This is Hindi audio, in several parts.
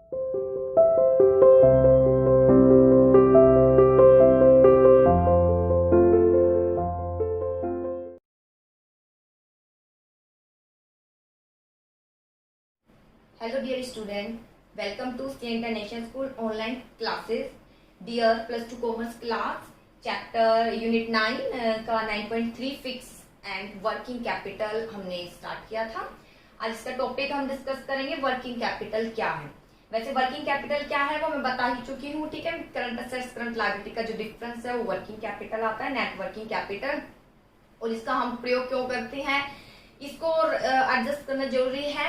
Hello dear student, welcome to State International School online classes. Dear plus 2 commerce class chapter unit 9 का 9.3 फिक्स एंड वर्किंग कैपिटल हमने स्टार्ट किया था। आज इसका टॉपिक हम डिस्कस करेंगे वर्किंग कैपिटल क्या है। वैसे वर्किंग कैपिटल क्या है वो मैं बता ही चुकी हूँ, ठीक है। करंट असेट्स करंट लायबिलिटी का जो डिफरेंस है वो वर्किंग कैपिटल आता है, नेट वर्किंग कैपिटल। और इसका हम प्रयोग क्यों करते हैं, इसको एडजस्ट करना जरूरी है,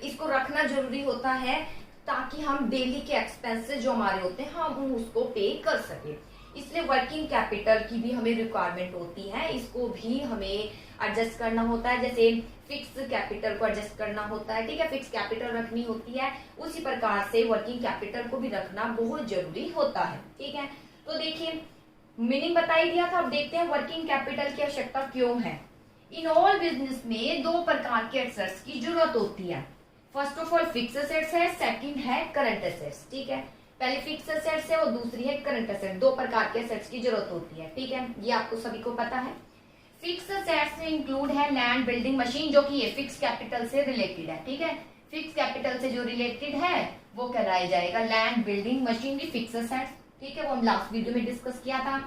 इसको रखना जरूरी होता है ताकि हम डेली के एक्सपेंसेस जो हमारे होते हैं हम उसको पे कर सके। इसलिए वर्किंग कैपिटल की भी हमें रिक्वायरमेंट होती है, इसको भी हमें एडजस्ट करना होता है। जैसे फिक्स कैपिटल को एडजस्ट करना होता है, ठीक है, फिक्स कैपिटल रखनी होती है, उसी प्रकार से वर्किंग कैपिटल को भी रखना बहुत जरूरी होता है, ठीक है। तो देखिए मीनिंग बता ही दिया था, अब देखते हैं वर्किंग कैपिटल की आवश्यकता क्यों है। इन ऑल बिजनेस में दो प्रकार के एसेट्स की जरूरत होती है। First of all fix assets है, सेकंड है करंट एसेट्स, ठीक है। पहले फिक्स एसेट्स है और दूसरी है करंट एसेट्स। दो प्रकार के एसेट्स की जरूरत होती है, ठीक है, ये आपको सभी को पता है। फिक्स एसेट्स में इंक्लूड है लैंड, बिल्डिंग, मशीन, जो कि ये फिक्स कैपिटल से रिलेटेड है, ठीक है। फिक्स कैपिटल से जो रिलेटेड है वो कहलाया जाएगा लैंड, बिल्डिंग, मशीन भी फिक्स एसेट्स, ठीक है, वो हम लास्ट वीडियो में डिस्कस किया था।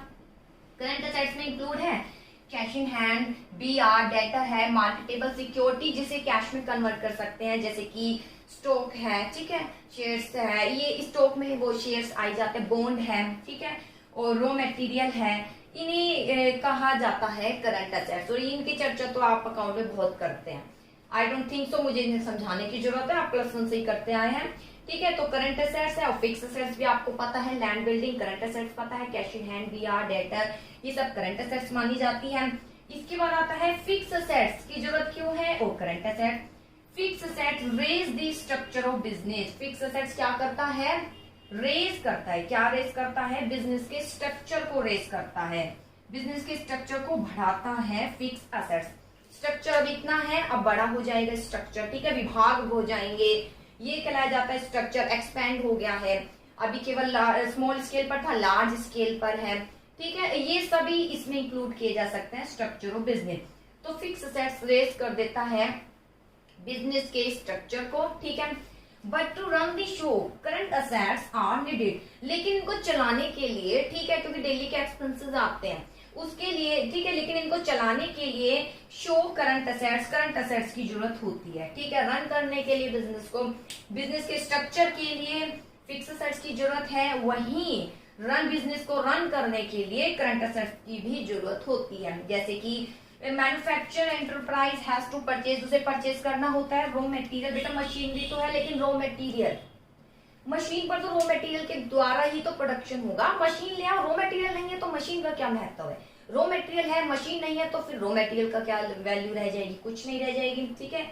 करंट एसेट्स में इंक्लूड है cash in hand, BR, debtor है, मार्केटेबल सिक्योरिटी जिसे कैश में कन्वर्ट कर सकते हैं, जैसे कि स्टॉक है, ठीक है, शेयर्स है, ये स्टॉक में वो शेयर्स आई जाते हैं, बॉन्ड है, ठीक है, और रॉ मटेरियल है, इन्हें कहा जाता है करंट एसेट्स। और इनकी चर्चा तो आप अकाउंट में बहुत करते हैं, आई डोंट थिंक सो मुझे इन्हें समझाने की जरूरत है, आप +1 से ही करते आए हैं, ठीक है। तो करंट एसेट्स है और फिक्स एसेट्स भी आपको पता है, लैंड, बिल्डिंग, करंट एसेट्स पता है, cash in hand, BR, debtor, ये सब करंट एसेट्स मानी जाती है। इसके बाद आता है फिक्स एसेट्स की जरूरत क्यों है और current asset. Fix asset raise the structure of business. Fix assets क्या करता है, रेज करता है, क्या रेज करता है, बिजनेस के स्ट्रक्चर को रेज करता है, बिजनेस के स्ट्रक्चर को बढ़ाता है फिक्स एसेट्स। स्ट्रक्चर अब इतना है, अब बड़ा हो जाएगा स्ट्रक्चर, ठीक है, विभाग हो जाएंगे, ये कहलाया जाता है स्ट्रक्चर एक्सपेंड हो गया है। अभी केवल स्मॉल स्केल पर था, लार्ज स्केल पर है, ठीक है, ये सभी इसमें इंक्लूड किए जा सकते हैं स्ट्रक्चर ऑफ बिजनेस। तो फिक्स एसेट्स रेज कर देता है बिजनेस के स्ट्रक्चर को, ठीक है। But to run the show current assets are needed, लेकिन इनको चलाने के लिए, ठीक है, क्योंकि डेली के एक्सपेंसेस आते हैं उसके लिए, ठीक है, लेकिन इनको चलाने के लिए शो करंट एसेट्स की जरूरत होती है, ठीक है। रन करने के लिए बिजनेस को, बिजनेस के स्ट्रक्चर के लिए फिक्स एसेट्स की जरूरत है, वहीं बिजनेस को रन करने के लिए करंट एसेट्स की भी जरूरत होती है। जैसे कि manufacture enterprise has to purchase, उसे परचेज करना होता है रॉ मटेरियल, बेटा मशीनरी तो है लेकिन रॉ मटेरियल, मशीन पर तो रॉ मटेरियल के द्वारा ही तो प्रोडक्शन होगा। मशीन ले आओ, रॉ मटेरियल नहीं है तो मशीन का क्या महत्व है। रॉ मटेरियल है, मशीन नहीं है तो फिर रॉ मटेरियल का क्या वैल्यू रह जाएगी, कुछ नहीं रह जाएगी, ठीक है।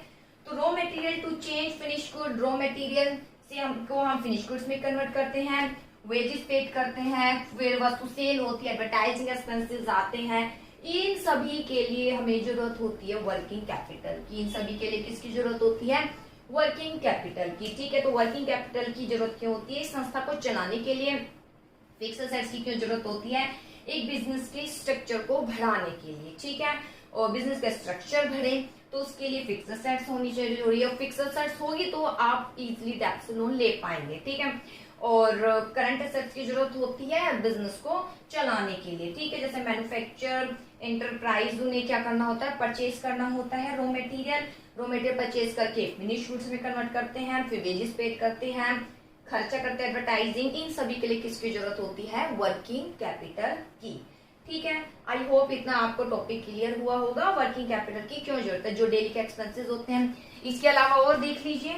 तो raw material to change finish good, raw material से हम फिनिश गुड्स में कन्वर्ट करते हैं, वेजेस पेड करते हैं, फिर वस्तु सेल होती है, एडवर्टाइजिंग एक्सपेंसेस आते हैं, इन सभी के लिए हमें जरूरत होती है वर्किंग कैपिटल की। इन सभी के लिए किसकी जरूरत होती है, वर्किंग कैपिटल की, ठीक है। तो वर्किंग कैपिटल की जरूरत क्यों होती है, संस्था को चलाने के लिए फिक्स एसेट्स की क्यों जरूरत होती है, एक बिजनेस के स्ट्रक्चर को बढ़ाने के लिए, ठीक है, और बिजनेस का स्ट्रक्चर बढ़े तो उसके लिए फिक्स एसेट्स होनी जरूरी है। फिक्स एसेट्स होगी तो आप इजिली डेप्थ से लोन ले पाएंगे, ठीक है। और करंट एसेट्स की जरूरत होती है बिजनेस को चलाने के लिए, ठीक है। जैसे मैन्युफैक्चर एंटरप्राइज, उन्हें क्या करना होता है, परचेज करना होता है रॉ मटेरियल परचेज करके फिनिश गुड्स में कन्वर्ट करते हैं, फिर वेजेस पेड करते हैं, खर्चा करते हैं एडवर्टाइजिंग, इन सभी के लिए किसकी जरूरत होती है, वर्किंग कैपिटल की, ठीक है। आई होप इतना आपको टॉपिक क्लियर हुआ होगा, वर्किंग कैपिटल की क्यों जरूरत है, जो डेली के एक्सपेंसेस होते हैं। इसके अलावा और देख लीजिए,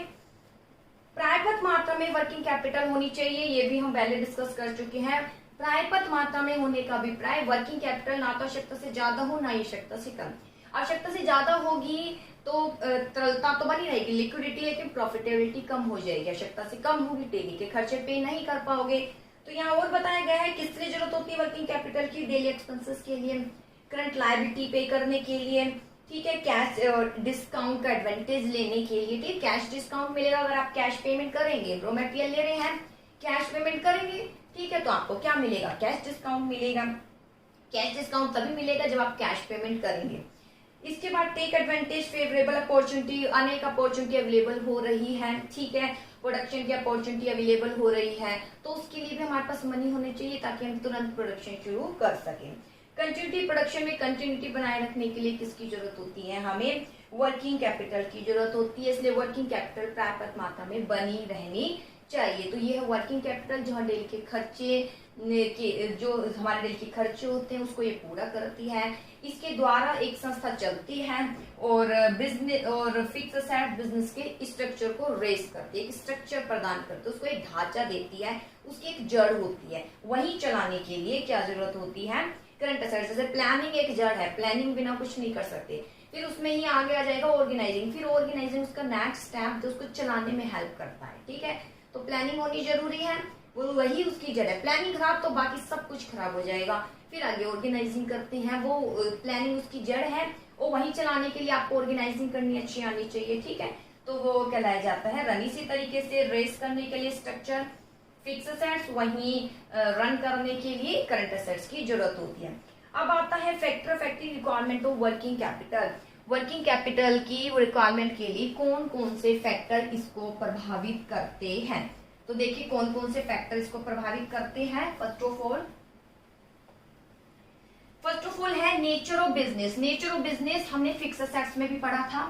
पर्याप्त मात्रा में वर्किंग कैपिटल होनी चाहिए, ये भी हम पहले डिस्कस कर चुके हैं। पर्याप्त मात्रा में होने का अभिप्राय वर्किंग कैपिटल ना तो आवश्यकता से ज्यादा हो ना आवश्यकता से कम। आवश्यकता से ज्यादा होगी तो तरलता तो बनी रहेगी, लिक्विडिटी, लेकिन प्रॉफिटेबिलिटी कम हो जाएगी। आवश्यकता से कम होगी, डेली के खर्चे पे नहीं कर पाओगे। तो यहाँ और बताया गया है किस लिए जरूरत होती है वर्किंग कैपिटल की, डेली एक्सपेंसेस के लिए, करंट लायबिलिटी पे करने के लिए, ठीक है, कैश डिस्काउंट का एडवांटेज लेने के लिए, ठीक, कैश डिस्काउंट मिलेगा अगर आप कैश पेमेंट करेंगे, रॉ मटेरियल ले रहे हैं कैश पेमेंट करेंगे, ठीक है, तो आपको क्या मिलेगा, कैश डिस्काउंट मिलेगा। कैश डिस्काउंट तभी मिलेगा जब आप कैश पेमेंट करेंगे। इसके बाद टेक एडवांटेज फेवरेबल अपॉर्चुनिटी, अनेक अपॉर्चुनिटी अवेलेबल हो रही है, ठीक है, प्रोडक्शन की अपॉर्चुनिटी अवेलेबल हो रही है, तो उसके लिए भी हमारे पास मनी होने चाहिए ताकि हम तुरंत प्रोडक्शन शुरू कर सकें। कंटिन्यूटी, प्रोडक्शन में कंटिन्यूटी बनाए रखने के लिए किसकी जरूरत होती है, हमें वर्किंग कैपिटल की जरूरत होती है, इसलिए वर्किंग कैपिटल पर्याप्त मात्रा में बनी रहनी चाहिए। तो ये है वर्किंग कैपिटल, जो डेली के खर्चे जो हमारे डेली के खर्चे होते हैं उसको ये पूरा करती है। इसके द्वारा एक संस्था चलती है और बिजनेस और फिक्स एसेट बिजनेस के स्ट्रक्चर को रेस करती है, एक स्ट्रक्चर प्रदान करती है, उसको एक ढांचा देती है, उसकी एक जड़ होती है। वही चलाने के लिए क्या जरूरत होती है, करंट एसेट्स। जैसे प्लानिंग एक जड़ है, प्लानिंग बिना कुछ नहीं कर सकते, फिर उसमें ही आगे आ जाएगा ऑर्गेनाइजिंग, फिर ऑर्गेनाइजिंग उसका नेक्स्ट स्टेप जो उसको चलाने में हेल्प करता है, ठीक है। तो प्लानिंग होनी जरूरी है, वो वही उसकी जड़ है। प्लानिंग खराब तो बाकी सब कुछ खराब हो जाएगा। फिर आगे ऑर्गेनाइजिंग करते हैं, वो प्लानिंग उसकी जड़ है और वही चलाने के लिए आपको ऑर्गेनाइजिंग करनी अच्छी आनी चाहिए, ठीक है, तो वो कहलाया जाता है रन। इसी तरीके से रेस करने के लिए स्ट्रक्चर, फिक्स एसेट्स, वही रन करने के लिए करंट एसेट्स की जरूरत होती है। अब आता है factor affecting requirement of working capital. Working capital की रिक्वायरमेंट के लिए कौन कौन से फैक्टर इसको प्रभावित करते हैं, तो देखिए कौन कौन से फैक्टर इसको प्रभावित करते हैं। फर्स्ट ऑफ ऑल है nature of business. Nature of business हमने फिक्स एसेट्स में भी पढ़ा था।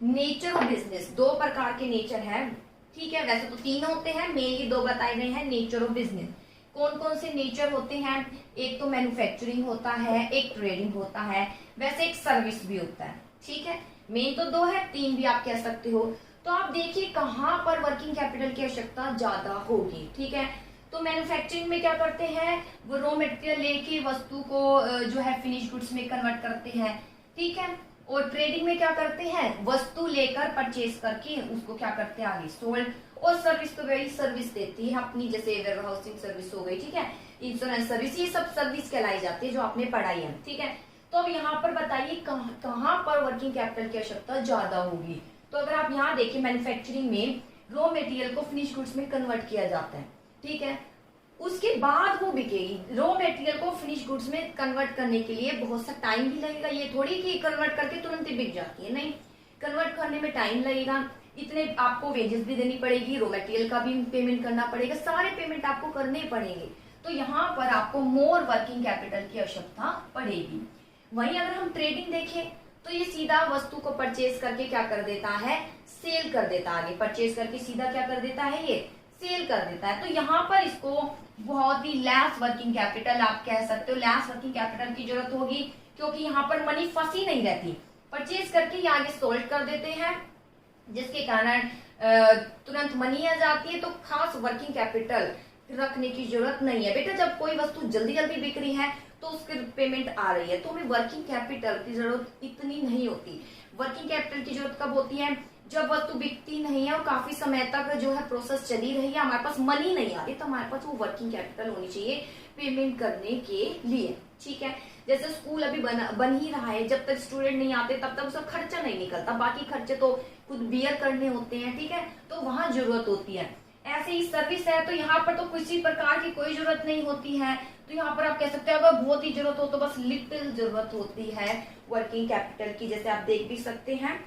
नेचर ऑफ बिजनेस, दो प्रकार के नेचर है, ठीक है, वैसे तो तीन होते हैं, मेनली दो बताए गए हैं नेचर ऑफ बिजनेस। कौन कौन से नेचर होते हैं, एक तो मैन्युफैक्चरिंग होता है, एक ट्रेडिंग होता है, वैसे एक सर्विस भी होता है, ठीक है। मेन तो दो है, तीन भी आप कह सकते हो। तो आप देखिए कहां पर वर्किंग कैपिटल की आवश्यकता ज्यादा होगी, ठीक है। तो मैन्युफैक्चरिंग में क्या करते हैं, वो रॉ मटेरियल लेके वस्तु को जो है फिनिश गुड्स में कन्वर्ट करते हैं, ठीक है। और ट्रेडिंग में क्या करते हैं, वस्तु लेकर परचेज करके उसको क्या करते हैं आगे सोल्ड। और सर्विस तो वही सर्विस देती है अपनी, जैसे वेयर हाउसिंग सर्विस हो गई, ठीक है, इंश्योरेंस सर्विस, ये सब सर्विस कहलाई जाती है जो आपने पढ़ाई है, ठीक है। तो अब यहाँ पर बताइए कहाँ पर वर्किंग कैपिटल की आवश्यकता ज्यादा होगी। तो अगर आप यहाँ देखिए मैन्युफैक्चरिंग में रॉ मटेरियल को फिनिश गुड्स में कन्वर्ट किया जाता है, ठीक है, उसके बाद वो बिकेगी। रॉ मटेरियल को फिनिश गुड्स में कन्वर्ट करने के लिए बहुत सा टाइम भी लगेगा, ये थोड़ी कि कन्वर्ट करके तुरंत ही बिक जाती है, नहीं, कन्वर्ट करने में टाइम लगेगा, इतने आपको वेजेस भी देनी पड़ेगी, रॉ मटेरियल का भी पेमेंट करना पड़ेगा, सारे पेमेंट आपको करने पड़ेंगे। तो यहाँ पर आपको मोर वर्किंग कैपिटल की आवश्यकता पड़ेगी। वहीं अगर हम ट्रेडिंग देखें तो ये सीधा वस्तु को परचेज करके क्या कर देता है, सेल कर देता है, आगे परचेज करके सीधा क्या कर देता है, ये सेल कर देता है। तो यहाँ पर इसको बहुत ही लेस वर्किंग कैपिटल आप कह सकते हो, लेस वर्किंग कैपिटल की जरूरत होगी, क्योंकि यहाँ पर मनी फंसी नहीं रहती, परचेज करके ये आगे सोल्ड कर देते हैं, जिसके कारण तुरंत मनी आ जाती है। तो खास वर्किंग कैपिटल रखने की जरूरत नहीं है बेटा। जब कोई वस्तु जल्दी जल्दी बिक रही है तो उसकी पेमेंट आ रही है, तो हमें वर्किंग कैपिटल की जरूरत इतनी नहीं होती। वर्किंग कैपिटल की जरूरत कब होती है, जब वस्तु बिकती नहीं है और काफी समय तक जो है प्रोसेस चली रही है, हमारे पास मनी नहीं आ रही, तो हमारे पास वो वर्किंग कैपिटल होनी चाहिए पेमेंट करने के लिए, ठीक है। जैसे स्कूल अभी बन ही रहा है, जब तक स्टूडेंट नहीं आते तब तक उसका खर्चा नहीं निकलता, बाकी खर्चे तो खुद बियर करने होते हैं, ठीक है, तो वहां जरूरत होती है। ऐसे ही सर्विस है, तो यहाँ पर तो किसी प्रकार की कोई जरूरत नहीं होती है, तो यहाँ पर आप कह सकते हो अगर बहुत ही जरूरत हो तो बस लिटिल जरूरत होती है वर्किंग कैपिटल की, जैसे आप देख भी सकते हैं।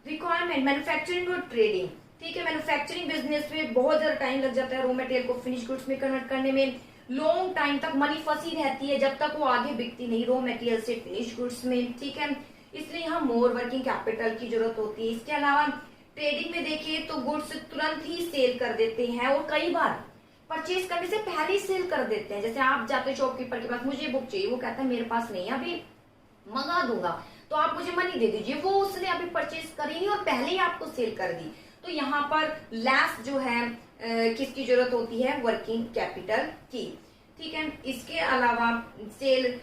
रिक्वायरमेंट मैन्युफैक्चरिंग और ट्रेडिंग, ठीक है, मैन्युफैक्चरिंग बिजनेस में बहुत ज्यादा टाइम लग जाता है रॉ मटेरियल को फिनिश गुड्स में कन्वर्ट करने में, लॉन्ग टाइम तक मनी फंसी रहती है जब तक वो आगे बिकती नहीं रॉ मटेरियल से फिनिश गुड्स में, ठीक है, इसलिए यहाँ मोर वर्किंग कैपिटल की जरूरत होती है। इसके अलावा ट्रेडिंग में देखिए तो गुड्स तुरंत ही सेल कर देते हैं और कई बार परचेज करने से पहले ही सेल कर देते हैं। जैसे आप जाते शॉपकीपर के पास, मुझे बुक चाहिए, वो कहता है मेरे पास नहीं है, अभी मंगा दूंगा, तो आप मुझे मनी दे दीजिए, वो उसने अभी परचेज करी नहीं और पहले ही आपको सेल कर दी। तो यहाँ पर लेस जो है किसकी जरूरत होती है, वर्किंग कैपिटल की, ठीक है। इसके अलावा सेल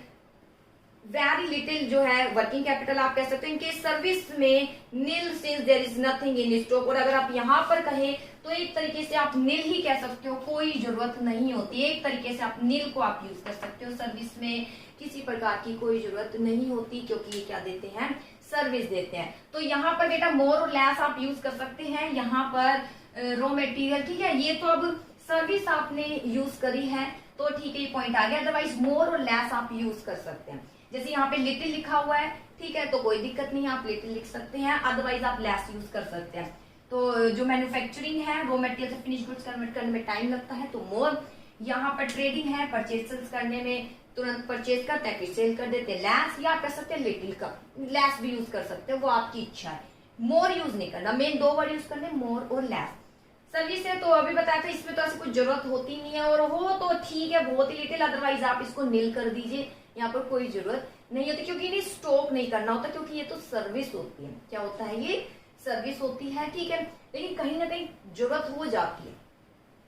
वेरी लिटिल जो है वर्किंग कैपिटल आप कह सकते हैं। इनके सर्विस में nil since there is nothing in stock, और अगर आप यहाँ पर कहें तो एक तरीके से आप नील ही कह सकते हो, कोई जरूरत नहीं होती, एक तरीके से आप नील को आप यूज कर सकते हो। सर्विस में किसी प्रकार की कोई जरूरत नहीं होती, क्योंकि ये क्या देते हैं, सर्विस देते हैं। तो यहाँ पर बेटा मोर और लेस आप यूज कर सकते हैं, यहाँ पर रॉ मटेरियल, ठीक है। ये तो अब सर्विस आपने यूज करी है तो ठीक है, ये पॉइंट आ गया। अदरवाइज मोर और लेस आप यूज कर सकते हैं। जैसे यहाँ पे लिटिल लिखा हुआ है, ठीक है, तो कोई दिक्कत नहीं है, आप लिटिल लिख सकते हैं, अदरवाइज आप लेस यूज कर सकते हैं। तो जो मैन्युफैक्चरिंग है, रॉ मटेरियल से फिनिश गुड्स कन्वर्ट करने में टाइम लगता है, तो मोर। यहाँ पर ट्रेडिंग है, परचेज करने में तुरंत परचेज करते हैं फिर सेल कर देते हैं, लेस, या कर सकते हैं लिटिल का, लेस भी यूज कर सकते हैं, वो आपकी इच्छा है। मोर यूज नहीं करना, मेन 2 वर्ड यूज करने, मोर और लेस। सर्विस है तो अभी बताया था, इसमें तो ऐसी कुछ जरूरत होती नहीं है, और हो तो ठीक है, बहुत ही लिटिल, अदरवाइज आप इसको नील कर दीजिए, यहाँ पर कोई जरूरत नहीं होती, क्योंकि इन्हें स्टॉक नहीं करना होता, क्योंकि ये तो सर्विस होती है। क्या होता है, ये सर्विस होती है, ठीक है। लेकिन कहीं ना कहीं जरूरत हो जाती है।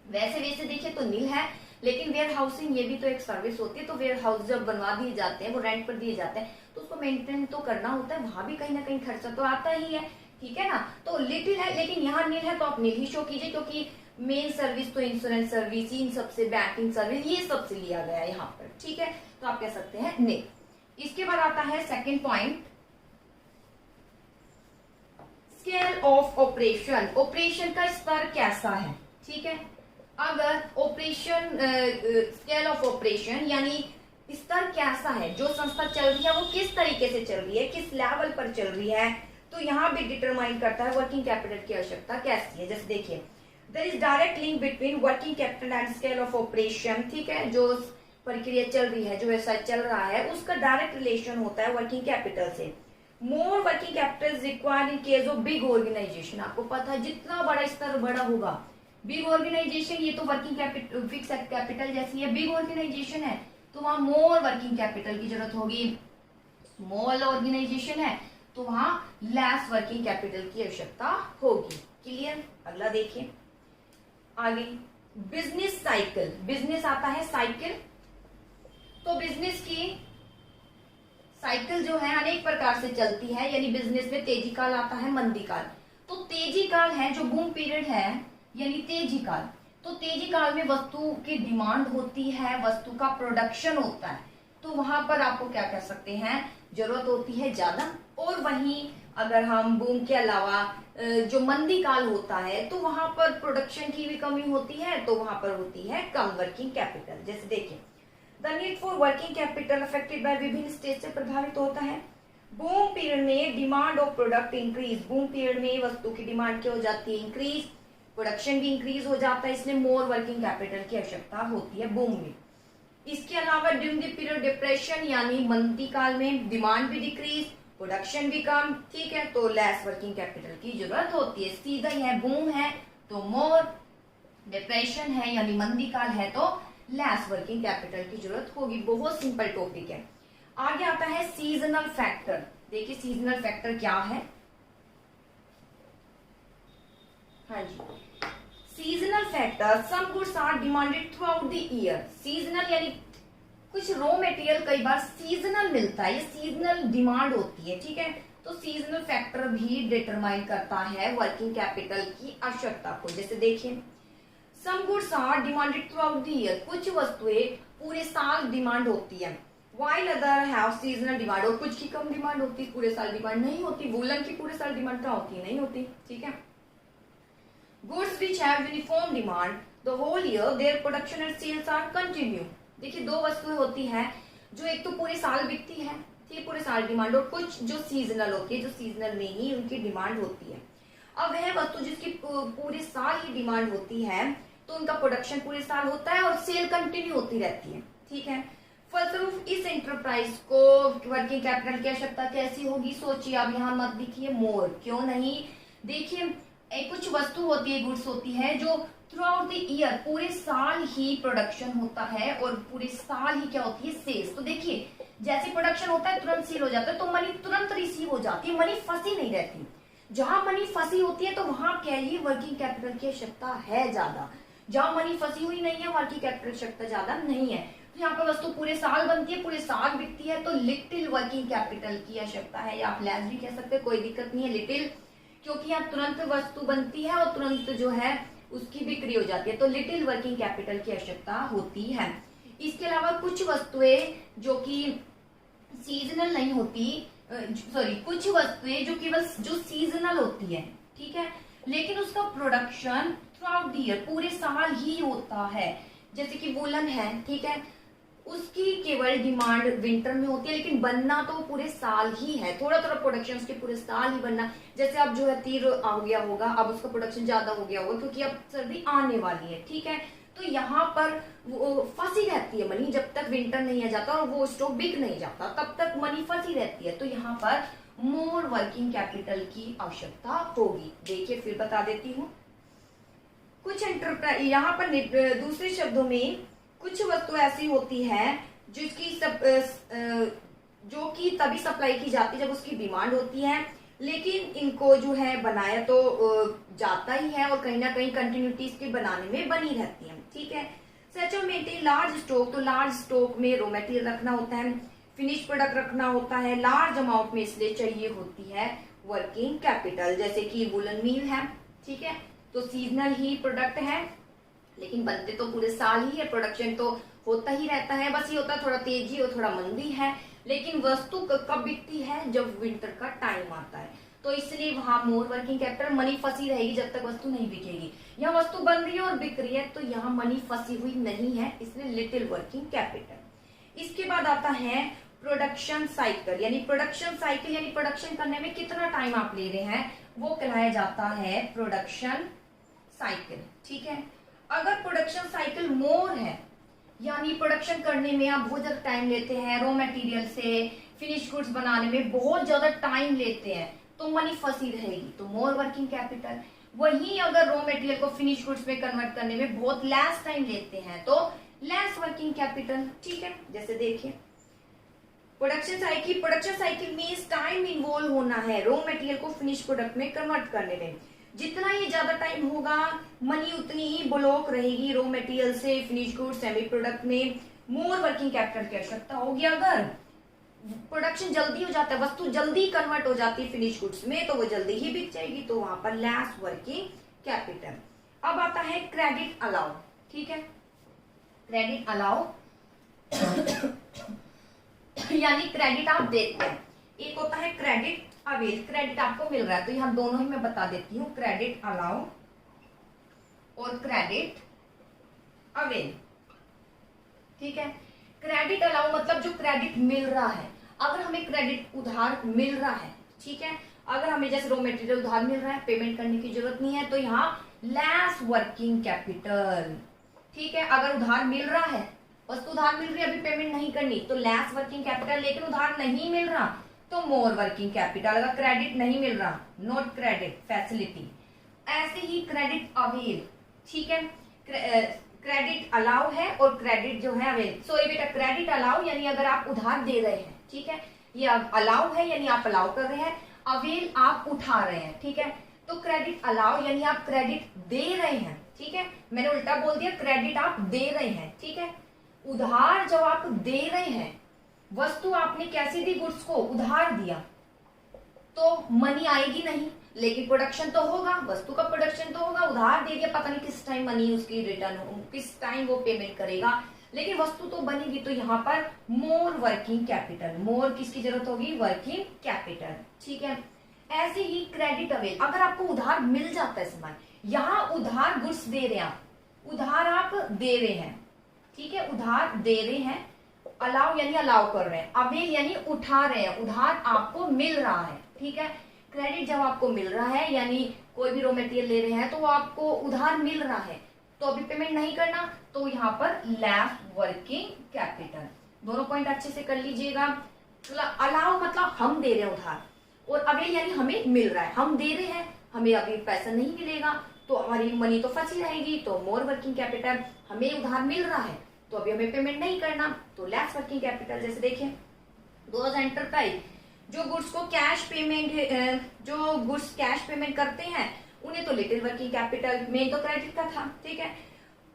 वैसे देखिए तो नील है, लेकिन वेयर हाउसिंग ये भी तो एक सर्विस होती है। तो वेयर हाउस जब बनवा दिए जाते हैं, वो रेंट पर दिए जाते हैं, तो उसको मेंटेन तो करना होता है, वहां भी कहीं ना कहीं खर्चा तो आता ही है, ठीक है ना। तो लिटिल है, लेकिन यहाँ नील है तो आप नील ही शो कीजिए, क्योंकि मेन सर्विस तो इंश्योरेंस सर्विस, इन सबसे बैंकिंग सर्विस, ये सबसे लिया गया है यहाँ पर, ठीक है। तो आप कह सकते हैं नील। इसके बाद आता है second point, scale of operation. Operation का स्तर कैसा है, ठीक है। अगर ऑपरेशन स्केल ऑफ ऑपरेशन यानी स्तर कैसा है, जो संस्था चल रही है वो किस तरीके से चल रही है, किस लेवल पर चल रही है, तो यहाँ भी डिटरमाइन करता है वर्किंग कैपिटल की आवश्यकता कैसी है। जैसे देखिए, there is direct link between working capital and scale of operation, ठीक है। जो प्रक्रिया चल रही है, जो व्यवसाय चल रहा है, उसका डायरेक्ट रिलेशन होता है वर्किंग कैपिटल से। More working capital required in case of big organisation. आपको पता है जितना बड़ा स्तर बड़ा होगा, बिग ऑर्गेनाइजेशन, ये तो वर्किंग कैपिटल फिक्स कैपिटल जैसी है, बिग ऑर्गेनाइजेशन है तो वहां मोर वर्किंग कैपिटल की जरूरत होगी। स्मॉल ऑर्गेनाइजेशन है तो वहां लेस वर्किंग कैपिटल की आवश्यकता होगी। क्लियर। अगला देखिए आगे, बिजनेस साइकिल। बिजनेस आता है साइकिल, तो बिजनेस की साइकिल जो है अनेक प्रकार से चलती है, यानी बिजनेस में तेजी काल आता है, मंदी काल। तो तेजी काल है जो बूम पीरियड है, यानी तेजी काल। तो तेजी काल में वस्तु की डिमांड होती है, वस्तु का प्रोडक्शन होता है, तो वहां पर आपको क्या कह सकते हैं, जरूरत होती है ज्यादा। और वहीं अगर हम बूम के अलावा जो मंदी काल होता है, तो वहां पर प्रोडक्शन की भी कमी होती है, तो वहां पर होती है कम वर्किंग कैपिटल। जैसे देखिए, the need for working capital affected by विभिन्न स्टेज से प्रभावित होता है। बूम पीरियड में demand of product increase. Boom period में वस्तु की डिमांड क्या हो जाती है, इंक्रीज, प्रोडक्शन भी इंक्रीज हो जाता है, इसलिए मोर वर्किंग कैपिटल की आवश्यकता होती है बूम में। इसके अलावा ड्यूरिंग द पीरियड डिप्रेशन यानी मंदी काल में डिमांड भी डिक्रीज, प्रोडक्शन भी कम, ठीक है, तो लेस वर्किंग कैपिटल की जरूरत होती है। सीधा ही है, बूम है तो मोर, डिप्रेशन है यानी मंदी काल है तो लेस वर्किंग कैपिटल की जरूरत होगी। बहुत सिंपल टॉपिक है। आगे आता है सीजनल फैक्टर। देखिए सीजनल फैक्टर क्या है, हाँ जी, seasonal factor, some goods are demanded throughout the year. Seasonal यानी कुछ रॉ मटेरियल कई बार सीजनल मिलता है, ये सीजनल डिमांड होती है, ठीक है। तो सीजनल फैक्टर भी डिटरमाइन करता है वर्किंग कैपिटल की आवश्यकता को। जैसे देखिए, some goods are demanded throughout the year. कुछ वस्तुएं पूरे साल डिमांड होती है, while other have seasonal demand. और कुछ की कम डिमांड होती है, पूरे साल डिमांड नहीं होती। वूलन की पूरे साल डिमांड क्या होती है, नहीं होती, ठीक है। Goods which have uniform demand the whole year, their production and sales are continue. देखिए दो वस्तुएं होती है जो एक तो पूरे साल बिकती है, ठीक है, पूरे साल डिमांड, और कुछ जो सीजनल होती है, जो सीजनल में ही उनकी डिमांड होती है। अब वह वस्तु जिसकी पूरे साल ही डिमांड होती है, तो उनका प्रोडक्शन पूरे साल होता है और सेल कंटिन्यू होती रहती है, ठीक है। फलस्वरूप इस एंटरप्राइज को वर्किंग कैपिटल की आवश्यकता कैसी होगी, सोचिए। अब यहाँ मत दिखिए मोर, क्यों नहीं। देखिए कुछ वस्तु होती है, गुड्स होती है जो थ्रू आउट द ईयर, पूरे साल ही प्रोडक्शन होता है और पूरे साल ही क्या होती है, सेल्स। तो देखिए जैसे प्रोडक्शन होता है तुरंत सेल हो जाता है, तो मनी तुरंत रिसीव हो जाती है, मनी फंसी नहीं रहती। जहां मनी फंसी होती है तो वहां क्या है, वर्किंग कैपिटल की आवश्यकता है ज्यादा। जहां मनी फंसी हुई नहीं है, वर्किंग कैपिटल की आवश्यकता ज्यादा नहीं है। तो यहाँ पर वस्तु पूरे साल बनती है, पूरे साल बिकती है, तो लिटिल वर्किंग कैपिटल की आवश्यकता है, या आप लेस भी कह सकते हैं, कोई दिक्कत नहीं है, लिटिल, क्योंकि यहाँ तुरंत वस्तु बनती है और तुरंत जो है उसकी बिक्री हो जाती है, तो लिटिल वर्किंग कैपिटल की आवश्यकता होती है। इसके अलावा कुछ वस्तुएं जो कि सीजनल नहीं होती, सॉरी, कुछ वस्तुएं जो केवल जो सीजनल होती है, ठीक है, लेकिन उसका production through out the year, पूरे साल ही होता है। जैसे कि वुलन है, ठीक है, उसकी केवल डिमांड विंटर में होती है, लेकिन बनना तो पूरे साल ही है। थोड़ा थोड़ा प्रोडक्शन उसके पूरे साल ही बनना। जैसे अब जो है तीर आ गया होगा, अब उसका प्रोडक्शन ज्यादा हो गया होगा क्योंकि अब सर्दी आने वाली है, ठीक है। तो यहाँ पर वो फंसी रहती है मनी, जब तक विंटर नहीं आ जाता और वो स्टॉक बिक नहीं जाता तब तक मनी फंसी रहती है। तो यहाँ पर मोर वर्किंग कैपिटल की आवश्यकता होगी। देखिए फिर बता देती हूँ। कुछ एंटरप्राइज, यहाँ पर दूसरे शब्दों में कुछ वस्तु ऐसी होती है जिसकी जो कि तभी सप्लाई की जाती है जब उसकी डिमांड होती है, लेकिन इनको जो है बनाया तो जाता ही है और कहीं ना कहीं कंटिन्यूटी इसके बनाने में बनी रहती है, ठीक है। Such of maintain large stock, तो लार्ज स्टॉक में रॉ मटेरियल रखना होता है, फिनिश प्रोडक्ट रखना होता है, लार्ज अमाउंट में इसलिए चाहिए होती है वर्किंग कैपिटल। जैसे कि वुलन मील है, ठीक है, तो सीजनल ही प्रोडक्ट है, लेकिन बनते तो पूरे साल ही है, प्रोडक्शन तो होता ही रहता है, बस ये होता है थोड़ा तेजी और थोड़ा मंदी है। लेकिन वस्तु कब बिकती है? जब विंटर का टाइम आता है, तो इसलिए वहां मोर वर्किंग कैपिटल, मनी फंसी रहेगी जब तक वस्तु नहीं बिकेगी। यहाँ वस्तु बन रही है और बिक रही है, तो यहाँ मनी फंसी हुई नहीं है, इसलिए लिटिल वर्किंग कैपिटल। इसके बाद आता है प्रोडक्शन साइकिल, यानी प्रोडक्शन साइकिल यानी प्रोडक्शन करने में कितना टाइम आप ले रहे हैं, वो कहलाया जाता है प्रोडक्शन साइकिल, ठीक है। अगर प्रोडक्शन साइकिल मोर है, यानी प्रोडक्शन करने में आप बहुत ज्यादा टाइम लेते हैं, रॉ मटेरियल से फिनिश गुड्स बनाने में बहुत ज्यादा टाइम लेते हैं, तो मनी फंसी रहेगी, तो मोर वर्किंग कैपिटल। वहीं अगर रॉ मटेरियल को फिनिश गुड्स में कन्वर्ट करने में बहुत लेस टाइम लेते हैं, तो लेस वर्किंग कैपिटल, ठीक है। जैसे देखिए प्रोडक्शन साइकिल में टाइम इन्वॉल्व होना है रॉ मटेरियल को फिनिश प्रोडक्ट में कन्वर्ट करने में। जितना ये ज्यादा टाइम होगा, मनी उतनी ही ब्लॉक रहेगी रॉ मटेरियल से फिनिश गुड सेमी प्रोडक्ट में। मोर वर्किंग कैपिटल की आवश्यकता होगी। अगर प्रोडक्शन जल्दी हो जाता है, वस्तु जल्दी कन्वर्ट हो जाती है फिनिश गुड्स में, तो वो जल्दी ही बिक जाएगी, तो वहां पर लेस वर्किंग कैपिटल। अब आता है क्रेडिट अलाउ, ठीक है। क्रेडिट अलाउ यानी क्रेडिट आप देते हैं। एक होता है क्रेडिट अवेल, क्रेडिट आपको मिल रहा है, तो यहां दोनों ही मैं बता देती हूँ, क्रेडिट अलाउ और क्रेडिट अवेल, ठीक है। क्रेडिट अलाउ मतलब जो क्रेडिट मिल रहा है, अगर हमें क्रेडिट उधार मिल रहा है, ठीक है, अगर हमें जैसे रॉ मटेरियल उधार मिल रहा है, पेमेंट करने की जरूरत नहीं है, तो यहाँ लेस वर्किंग कैपिटल, ठीक है। अगर उधार मिल रहा है, वस्तु उधार मिल रही है, अभी पेमेंट नहीं करनी, तो लेस वर्किंग कैपिटल। लेकिन उधार नहीं मिल रहा, तो मोर वर्किंग कैपिटल। अगर क्रेडिट नहीं मिल रहा, नॉट क्रेडिट फैसिलिटी। ऐसे ही क्रेडिट अवेल, ठीक है, क्रेडिट अलाउ है और क्रेडिट जो है अवेल। सॉरी बेटा, क्रेडिट अलाउ यानी अगर आप उधार दे रहे हैं, ठीक है, ये अलाउ है यानी आप अलाउ कर रहे हैं, अवेल आप उठा रहे हैं, ठीक है। तो क्रेडिट अलाउ यानी आप क्रेडिट दे रहे हैं, ठीक है, मैंने उल्टा बोल दिया, क्रेडिट आप दे रहे हैं, ठीक है। उधार जब आप दे रहे हैं, वस्तु आपने कैसी दी, गुड्स को उधार दिया, तो मनी आएगी नहीं, लेकिन प्रोडक्शन तो होगा, वस्तु का प्रोडक्शन तो होगा। उधार दे दिया, पता नहीं किस टाइम मनी उसकी रिटर्न हो, किस टाइम वो पेमेंट करेगा, लेकिन वस्तु तो बनेगी। तो यहाँ पर मोर वर्किंग कैपिटल, मोर किसकी जरूरत होगी, वर्किंग कैपिटल, ठीक है। ऐसे ही क्रेडिट अवेल, अगर आपको उधार मिल जाता है सामान, यहाँ उधार गुड्स दे रहे हैं आप, उधार आप दे रहे हैं, ठीक है, उधार दे रहे हैं, अलाउ यानी अलाउ कर रहे हैं, अवेल यानी उठा रहे हैं, उधार आपको मिल रहा है, ठीक है। क्रेडिट जब आपको मिल रहा है, यानी कोई भी रॉ मटेरियल ले रहे हैं तो वो आपको उधार मिल रहा है, तो अभी पेमेंट नहीं करना, तो यहाँ पर लेस वर्किंग कैपिटल। दोनों पॉइंट अच्छे से कर लीजिएगा। अलाउ मतलब हम दे रहे हैं उधार, और अवेल यानी हमें मिल रहा है, हम दे रहे हैं, हमें अभी पैसा नहीं मिलेगा, तो हमारी मनी तो फंसी रहेगी, तो मोर वर्किंग कैपिटल। हमें उधार मिल रहा है, तो अभी हमें पेमेंट नहीं करना, तो लेस वर्किंग कैपिटल। जैसे देखिए दोज एंटरप्राइज जो गुड्स को कैश पेमेंट, जो गुड्स कैश पेमेंट करते हैं, उन्हें तो लिटिल वर्किंग कैपिटल, मेन तो क्रेडिट का था, ठीक है,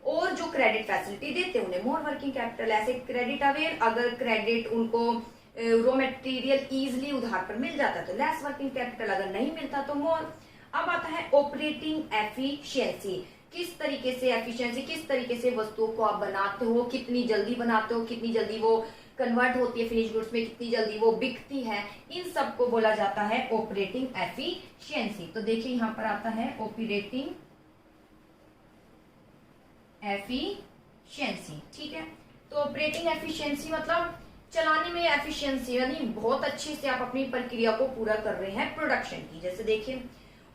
और जो क्रेडिट फैसिलिटी देते हैं उन्हें मोर वर्किंग कैपिटल। ऐसे क्रेडिट अवेल, अगर क्रेडिट उनको रॉ मटेरियल इजिली उधार पर मिल जाता है तो लेस वर्किंग कैपिटल, अगर नहीं मिलता तो मोर। अब आता है ऑपरेटिंग एफिशिएंसी, किस तरीके से एफिशिएंसी, किस तरीके से वस्तुओं को आप बनाते हो, कितनी जल्दी बनाते हो, कितनी जल्दी वो कन्वर्ट होती है फिनिश गुड्स में, कितनी जल्दी वो बिकती है, इन सब को बोला जाता है ऑपरेटिंग एफिशिएंसी। तो देखिए यहाँ पर आता है ऑपरेटिंग एफिशिएंसी, ठीक है। तो ऑपरेटिंग एफिशिएंसी मतलब चलाने में एफिशिएंसी, यानी बहुत अच्छे से आप अपनी प्रक्रिया को पूरा कर रहे हैं प्रोडक्शन की। जैसे देखिए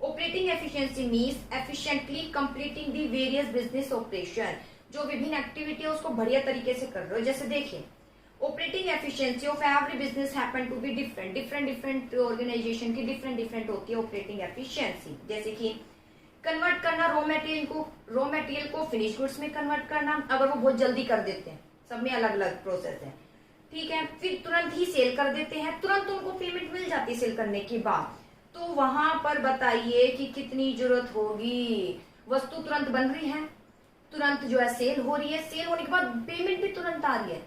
operating efficiency means efficiently completing the various business operation, जो विभिन्न एक्टिविटी है उसको बढ़िया तरीके से कर रहे हो। जैसे देखिए operating efficiency of every business happen to be different, different organisation की डिफरेंट होती है ऑपरेटिंग एफिशिएंसी। जैसे कि कन्वर्ट करना रॉ मटेरियल को फिनिश गुड्स में कन्वर्ट करना, अगर वो बहुत जल्दी कर देते हैं, सब में अलग अलग प्रोसेस है, ठीक है। फिर तुरंत ही सेल कर देते हैं, तुरंत उनको पेमेंट मिल जाती है सेल करने के बाद। तो वहां पर बताइए कि कितनी जरूरत होगी, वस्तु तुरंत बन रही है, तुरंत जो है सेल हो रही है, सेल होने के बाद पेमेंट भी तुरंत आ रही है,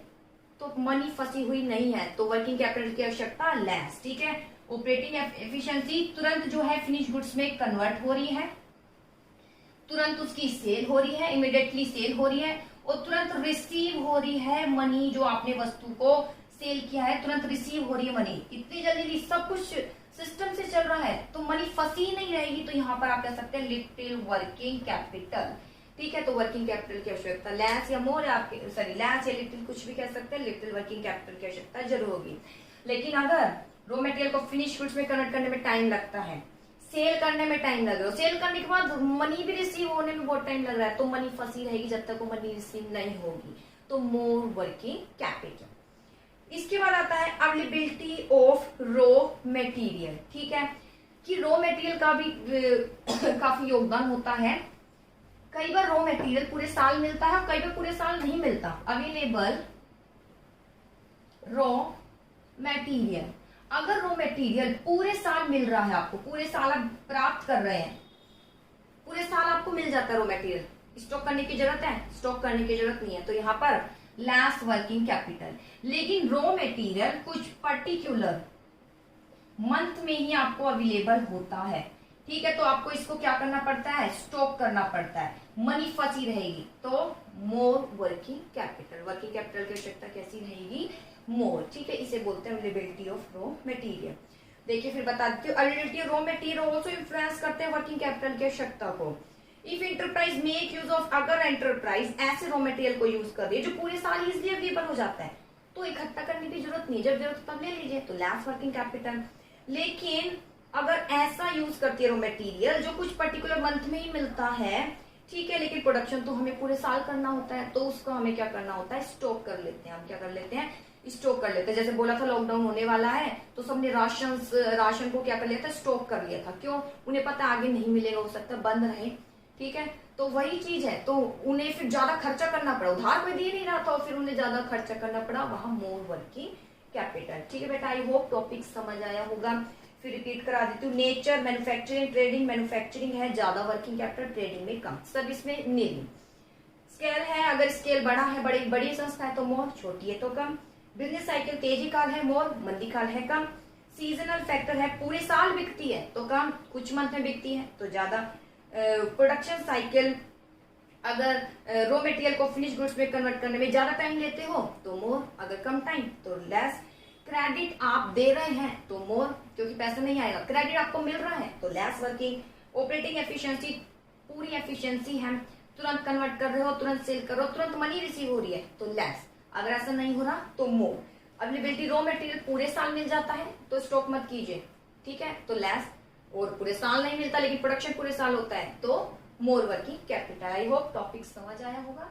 तो मनी फंसी हुई नहीं है, तो वर्किंग कैपिटल की आवश्यकता लेस, ठीक है। ऑपरेटिंग एफिशिएंसी तुरंत जो है फिनिश गुड्स में कन्वर्ट हो रही है, तुरंत उसकी सेल हो रही है, इमीडिएटली सेल हो रही है, और तुरंत रिसीव हो रही है मनी, जो आपने वस्तु को सेल किया है तुरंत रिसीव हो रही है मनी, इतनी जल्दी सब कुछ सिस्टम से चल रहा है, तो मनी फंसी नहीं रहेगी। तो यहाँ पर आप कह सकते हैं लिटिल वर्किंग कैपिटल, ठीक है। तो वर्किंग कैपिटल की आवश्यकता लेस या मोर, आपके सॉरी लेस या लिटिल कुछ भी कह सकते हैं, लिटिल वर्किंग कैपिटल की आवश्यकता जरूर होगी। लेकिन अगर रॉ मटेरियल को फिनिश गुड्स में कन्वर्ट करने में टाइम लगता है, सेल करने में टाइम लग रहा है, सेल करने के बाद मनी भी रिसीव होने में बहुत टाइम लग रहा है, तो मनी फंसी रहेगी जब तक वो मनी रिसीव नहीं होगी, तो मोर वर्किंग कैपिटल। इसके बाद आता है अवेलेबिलिटी ऑफ रॉ मटेरियल, ठीक है, कि रॉ मटेरियल का भी काफी योगदान होता है। कई बार रॉ मटेरियल पूरे साल मिलता है और कई बार पूरे साल नहीं मिलता। अवेलेबल रॉ मटेरियल, अगर रॉ मटेरियल पूरे साल मिल रहा है आपको, पूरे साल आप प्राप्त कर रहे हैं, पूरे साल आपको मिल जाता है रॉ मटेरियल, स्टॉक करने की जरूरत है, स्टॉक करने की जरूरत नहीं है, तो यहाँ पर लेस वर्किंग कैपिटल। लेकिन रॉ मटेरियल कुछ पर्टिकुलर मंथ में ही आपको अवेलेबल होता है, ठीक है, तो आपको इसको क्या करना पड़ता है, स्टॉक करना पड़ता है, मनी फंसी रहेगी, तो मोर वर्किंग कैपिटल, वर्किंग कैपिटल की आवश्यकता कैसी रहेगी, मोर, ठीक है, इसे बोलते हैं अवेलेबिलिटी ऑफ रॉ मटेरियल। देखिए फिर बता देती हूँ, availability of raw material also influence करते हैं वर्किंग कैपिटल की आवश्यकता को। If enterprise make use of, अगर एंटरप्राइज ऐसे रॉ मटेरियल को यूज कर रही है जो पूरे साल इजिली अवेलेबल हो जाता है, तो इकट्ठा करने की जरूरत नहीं, जब जरूरत तब ले लीजिए, तो लेस वर्किंग कैपिटल। लेकिन अगर ऐसा यूज करती है रॉ मटेरियल जो कुछ पर्टिकुलर मंथ में ही मिलता है, ठीक है, लेकिन प्रोडक्शन तो हमें पूरे साल करना होता है, तो उसको हमें क्या करना होता है, स्टॉक कर लेते हैं। हम क्या कर लेते हैं, स्टॉक कर लेते हैं। जैसे बोला था लॉकडाउन होने वाला है, तो सबने राशन को क्या कर लिया था, स्टॉक कर लिया था। क्यों, उन्हें पता आगे नहीं मिलेगा, हो सकता है बंद रहे, ठीक है, तो वही चीज है, तो उन्हें फिर ज्यादा खर्चा करना पड़ा, उधार कोई दे नहीं रहा था, और फिर उन्हें ज्यादा खर्चा करना पड़ा, वहां मोर वर्किंग कैपिटल, ठीक है बेटा। आई होप टॉपिक समझ आया होगा। फिर रिपीट करा देती हूँ, नेचर मैन्युफैक्चरिंग ट्रेडिंग, मैन्युफैक्चरिंग है ज्यादा वर्किंग कैपिटल, ट्रेडिंग में कम, सर्विस में नील। स्केल है, अगर स्केल बड़ा है, बड़ी संस्था है तो मोर, छोटी है तो कम। बिजनेस साइकिल तेजी काल है मोर, मंदी काल है कम। सीजनल फैक्टर है, पूरे साल बिकती है तो कम, कुछ मंथ में बिकती है तो ज्यादा। प्रोडक्शन साइकिल, अगर रॉ मटेरियल को फिनिश गुड्स में कन्वर्ट करने में ज्यादा टाइम लेते हो तो मोर, अगर कम टाइम तो लेस। क्रेडिट आप दे रहे हैं तो मोर, क्योंकि पैसा नहीं आएगा, क्रेडिट आपको मिल रहा है तो लेस वर्किंग। ऑपरेटिंग एफिशिएंसी, पूरी एफिशिएंसी है, तुरंत कन्वर्ट कर रहे हो, तुरंत सेल कर रहे हो, तुरंत मनी रिसीव हो रही है तो लेस, अगर ऐसा नहीं हो रहा तो मोर। अवेलेबिलिटी, रॉ मटेरियल पूरे साल मिल जाता है तो स्टॉक मत कीजिए, ठीक है, तो लेस। और पूरे साल नहीं मिलता लेकिन प्रोडक्शन पूरे साल होता है तो मोर working capital. I hope topic समझ आया होगा।